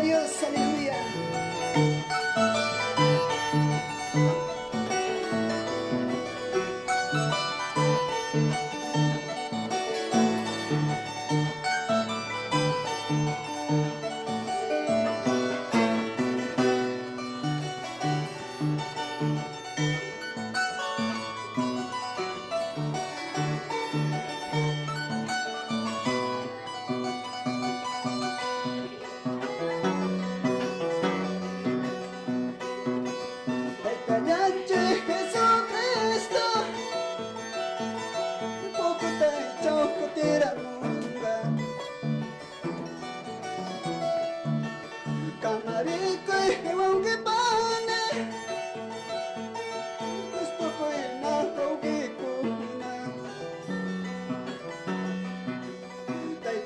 Dios, aleluya. Callache Jesucristo, poco te choco tira munga, camarico y hewangi pane, esto coina hogi kuna.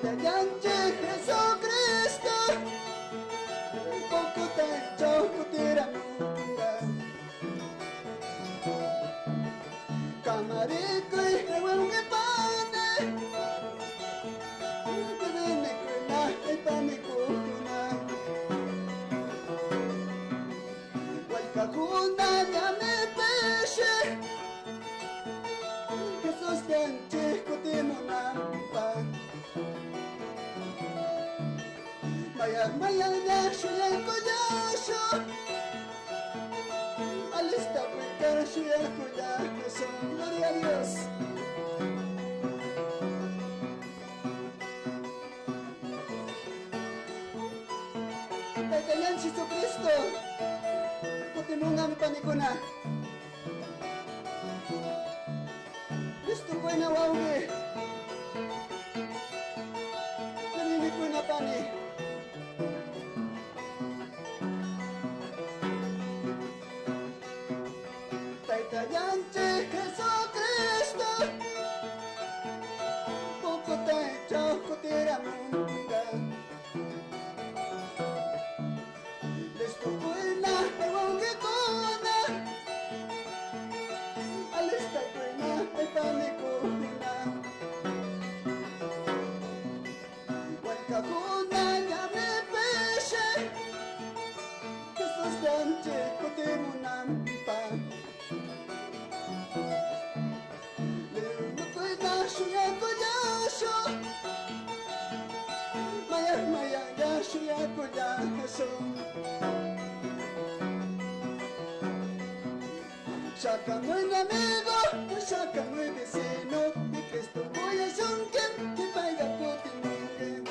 Callache Jesucristo, poco te choco tira munga. Camarico y hewangi pane, bebene kuna y pane kuna. Walcajuna ya me peche, Jesús te anchico timonampa. Maya yasho yanko yasho, alista yasho yanko yasho. Gloria a Dios. Kailangan Jesucristo, kutimungan panikuna. Gusto ko'y nawawgi. Kanini ko'y napani. Kailangan Jesucristo, poco te choco tira munga. Listo ko'y na hewangi kuna, alista ko'y na ay panikuna. Walcajuna ya me peche, Jesús dante kotimunampa. Leono ko'y nasho yako yasho, maya yasho yako yasho. Saca muy amigo, saca muy vecino, y que esto voy a shunken, que vaya putingue.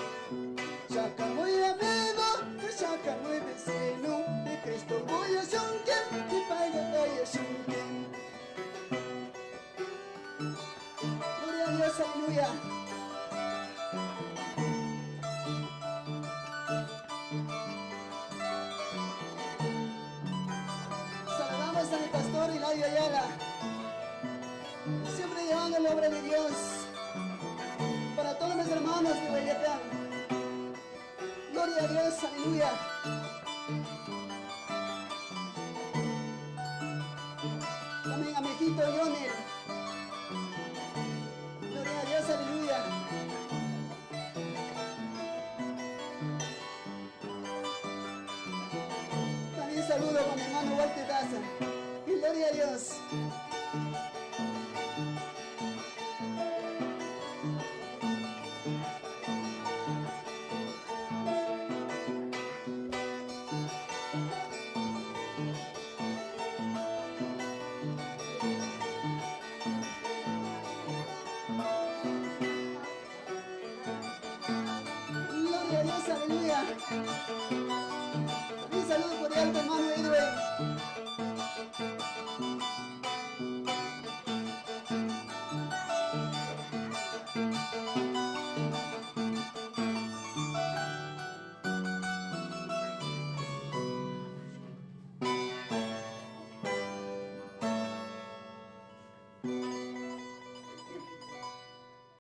Saca muy amigo, saca muy vecino, y que esto voy a shunken, que vaya shunken. Gloria a Dios, aleluya. Saludamos a mi pastor Hilario Ayala, siempre llevando la obra de Dios para todos mis hermanos de Hueyatán. Gloria a Dios, aleluya. También a mi hijito Yonel. Gloria a Dios, aleluya. También saludo con mi hermano Walter Daza. Gloria a Dios.